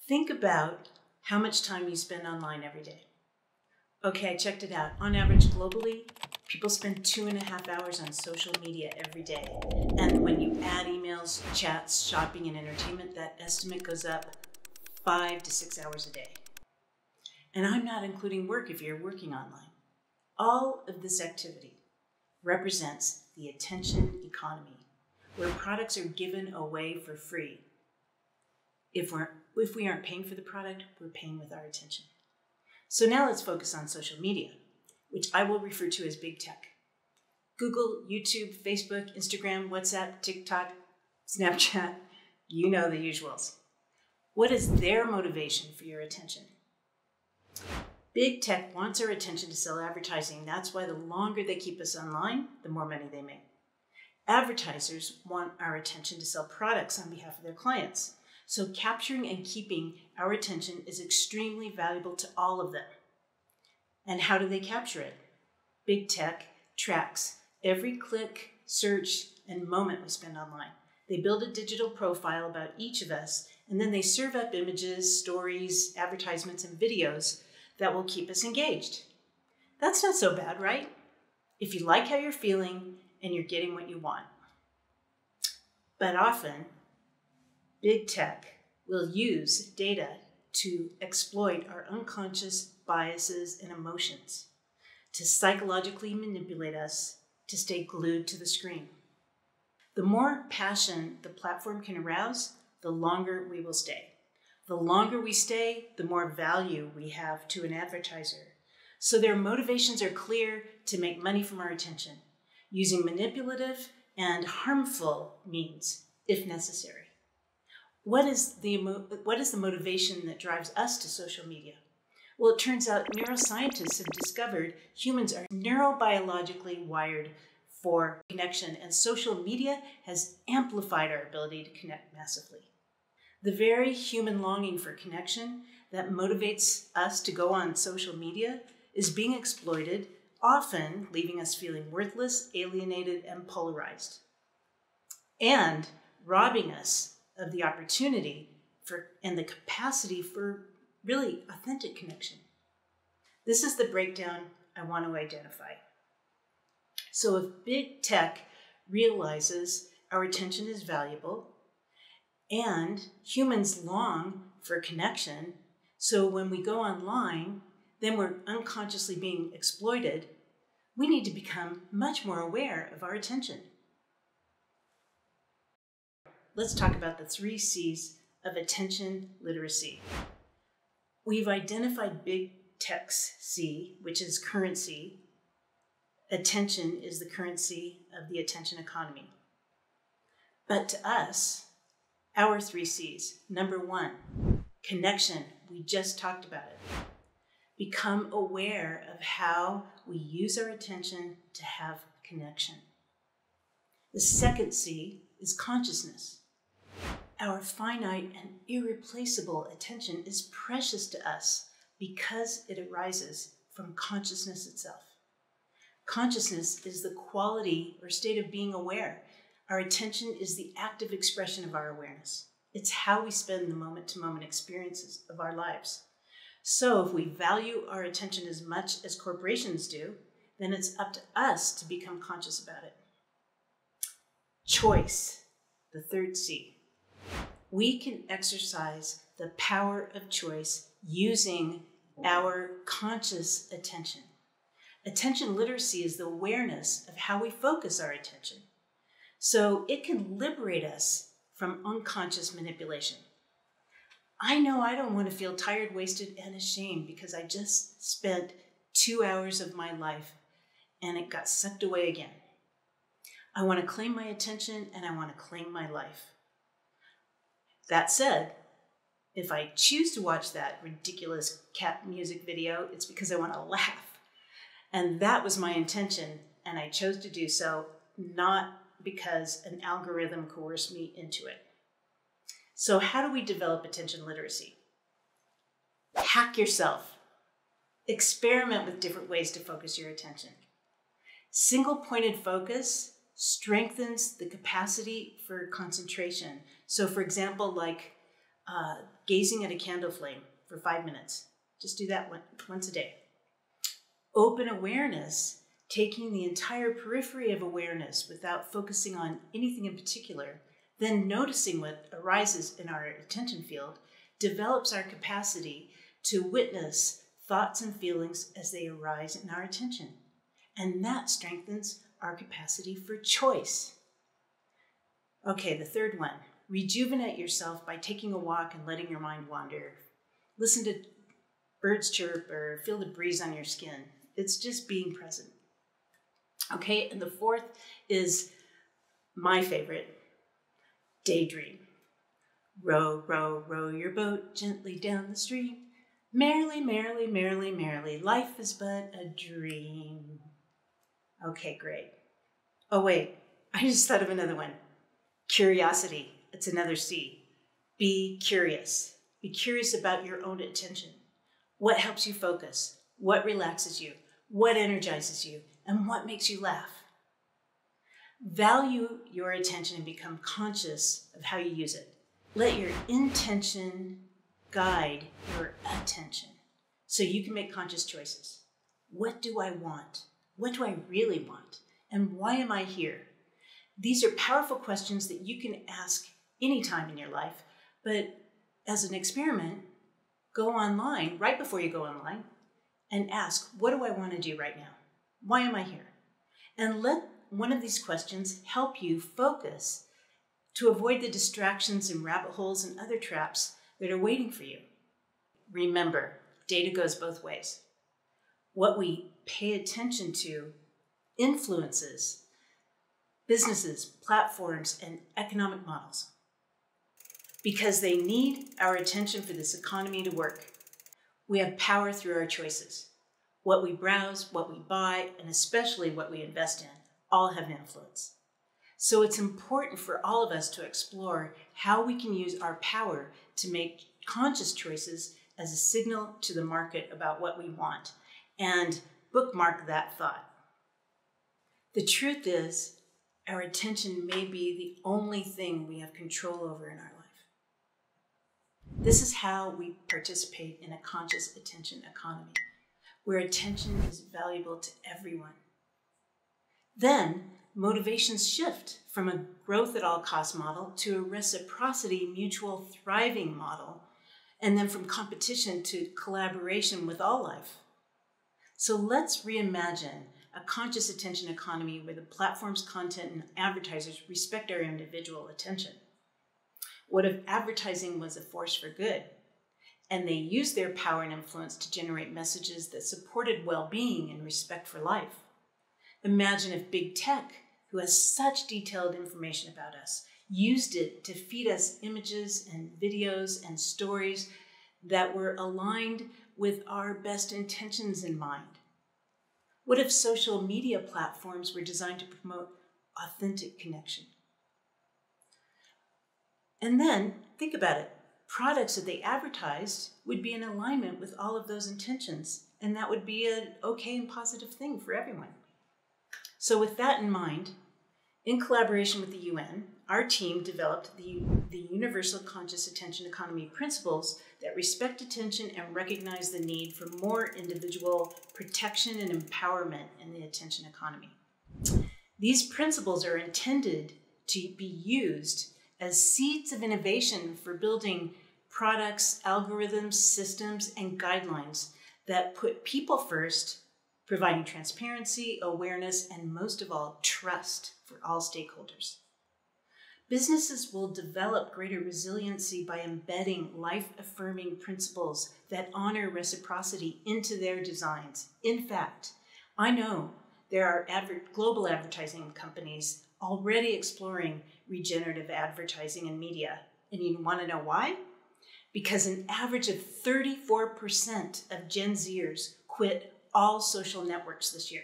Think about how much time you spend online every day. Okay, I checked it out. On average, globally, people spend 2.5 hours on social media every day. And when you add emails, chats, shopping, and entertainment, that estimate goes up 5 to 6 hours a day. And I'm not including work if you're working online. All of this activity represents the attention economy, where products are given away for free. If we aren't paying for the product, we're paying with our attention. So now let's focus on social media, which I will refer to as big tech. Google, YouTube, Facebook, Instagram, WhatsApp, TikTok, Snapchat, you know the usuals. What is their motivation for your attention? Big tech wants our attention to sell advertising. That's why the longer they keep us online, the more money they make. Advertisers want our attention to sell products on behalf of their clients. So capturing and keeping our attention is extremely valuable to all of them. And how do they capture it? Big tech tracks every click, search, and moment we spend online. They build a digital profile about each of us, and then they serve up images, stories, advertisements, and videos that will keep us engaged. That's not so bad, right? If you like how you're feeling and you're getting what you want. But often, big tech will use data to exploit our unconscious biases and emotions, to psychologically manipulate us to stay glued to the screen. The more passion the platform can arouse, the longer we will stay. The longer we stay, the more value we have to an advertiser. So their motivations are clear: to make money from our attention, using manipulative and harmful means if necessary. What is the motivation that drives us to social media? Well, it turns out neuroscientists have discovered humans are neurobiologically wired for connection, and social media has amplified our ability to connect massively. The very human longing for connection that motivates us to go on social media is being exploited, often leaving us feeling worthless, alienated, and polarized, and robbing us of the opportunity for and the capacity for really authentic connection. This is the breakdown I want to identify. So if big tech realizes our attention is valuable and humans long for connection, so when we go online, then we're unconsciously being exploited, we need to become much more aware of our attention. Let's talk about the 3 C's of attention literacy. We've identified big tech's C, which is currency. Attention is the currency of the attention economy. But to us, our 3 C's, number 1, connection. We just talked about it. Become aware of how we use our attention to have connection. The second C is consciousness. Our finite and irreplaceable attention is precious to us because it arises from consciousness itself. Consciousness is the quality or state of being aware. Our attention is the active expression of our awareness. It's how we spend the moment-to-moment experiences of our lives. So if we value our attention as much as corporations do, then it's up to us to become conscious about it. Choice, the third C. We can exercise the power of choice using our conscious attention. Attention literacy is the awareness of how we focus our attention. So it can liberate us from unconscious manipulation. I know I don't want to feel tired, wasted, and ashamed because I just spent 2 hours of my life and it got sucked away again. I want to claim my attention and I want to claim my life. That said, if I choose to watch that ridiculous cat music video, it's because I want to laugh. And that was my intention, and I chose to do so, not because an algorithm coerced me into it. So how do we develop attention literacy? Hack yourself. Experiment with different ways to focus your attention. Single-pointed focus strengthens the capacity for concentration. So for example, like gazing at a candle flame for 5 minutes. Just do that once a day. Open awareness, taking the entire periphery of awareness without focusing on anything in particular, then noticing what arises in our attention field, develops our capacity to witness thoughts and feelings as they arise in our attention. And that strengthens our capacity for choice. Okay, the third one. Rejuvenate yourself by taking a walk and letting your mind wander. Listen to birds chirp or feel the breeze on your skin. It's just being present. Okay, and the fourth is my favorite. Daydream. Row, row, row your boat gently down the stream. Merrily, merrily, merrily, merrily, life is but a dream. Okay, great. Oh wait, I just thought of another one. Curiosity. It's another C. Be curious. Be curious about your own attention. What helps you focus? What relaxes you? What energizes you? And what makes you laugh? Value your attention and become conscious of how you use it. Let your intention guide your attention so you can make conscious choices. What do I want? What do I really want? And why am I here? These are powerful questions that you can ask anytime in your life, but as an experiment, go online right before you go online and ask, what do I want to do right now? Why am I here? And let one of these questions help you focus to avoid the distractions and rabbit holes and other traps that are waiting for you. Remember, data goes both ways. What we pay attention to influences businesses, platforms, and economic models because they need our attention for this economy to work. We have power through our choices. What we browse, what we buy, and especially what we invest in, all have influence. So it's important for all of us to explore how we can use our power to make conscious choices as a signal to the market about what we want, and bookmark that thought. The truth is, our attention may be the only thing we have control over in our life. This is how we participate in a conscious attention economy, where attention is valuable to everyone. Then, motivations shift from a growth at all costs model to a reciprocity, mutual thriving model, and then from competition to collaboration with all life. So let's reimagine a conscious attention economy where the platform's content and advertisers respect our individual attention. What if advertising was a force for good, and they used their power and influence to generate messages that supported well-being and respect for life? Imagine if big tech, who has such detailed information about us, used it to feed us images and videos and stories that were aligned with our best intentions in mind. What if social media platforms were designed to promote authentic connection? And then, think about it. Products that they advertised would be in alignment with all of those intentions, and that would be an okay and positive thing for everyone. So with that in mind, in collaboration with the UN, our team developed the Universal Conscious Attention Economy principles that respect attention and recognize the need for more individual protection and empowerment in the attention economy. These principles are intended to be used as seeds of innovation for building products, algorithms, systems, and guidelines that put people first, providing transparency, awareness, and most of all, trust for all stakeholders. Businesses will develop greater resiliency by embedding life-affirming principles that honor reciprocity into their designs. In fact, I know there are global advertising companies already exploring regenerative advertising and media. And you want to know why? Because an average of 34% of Gen Zers quit all social networks this year.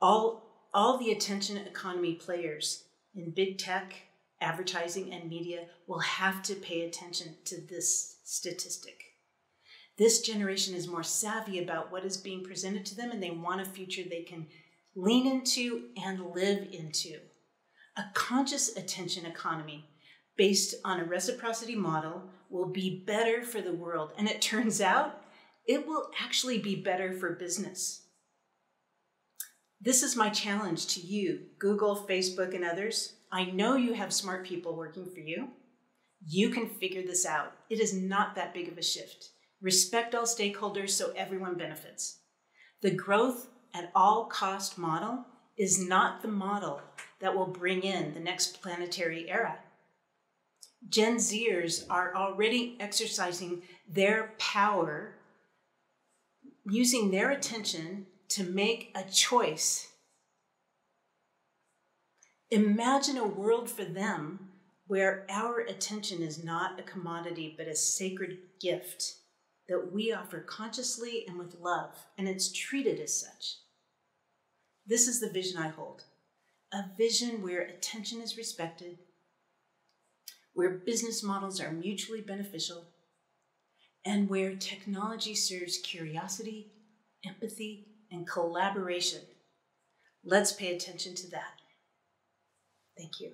All the attention economy players in big tech, advertising, and media will have to pay attention to this statistic. This generation is more savvy about what is being presented to them, and they want a future they can lean into and live into. A conscious attention economy based on a reciprocity model will be better for the world. And it turns out it will actually be better for business. This is my challenge to you, Google, Facebook, and others. I know you have smart people working for you. You can figure this out. It is not that big of a shift. Respect all stakeholders so everyone benefits. The growth at all cost model is not the model that will bring in the next planetary era. Gen Zers are already exercising their power, using their attention to make a choice. Imagine a world for them where our attention is not a commodity, but a sacred gift that we offer consciously and with love, and it's treated as such. This is the vision I hold. A vision where attention is respected, where business models are mutually beneficial, and where technology serves curiosity, empathy, and collaboration. Let's pay attention to that. Thank you.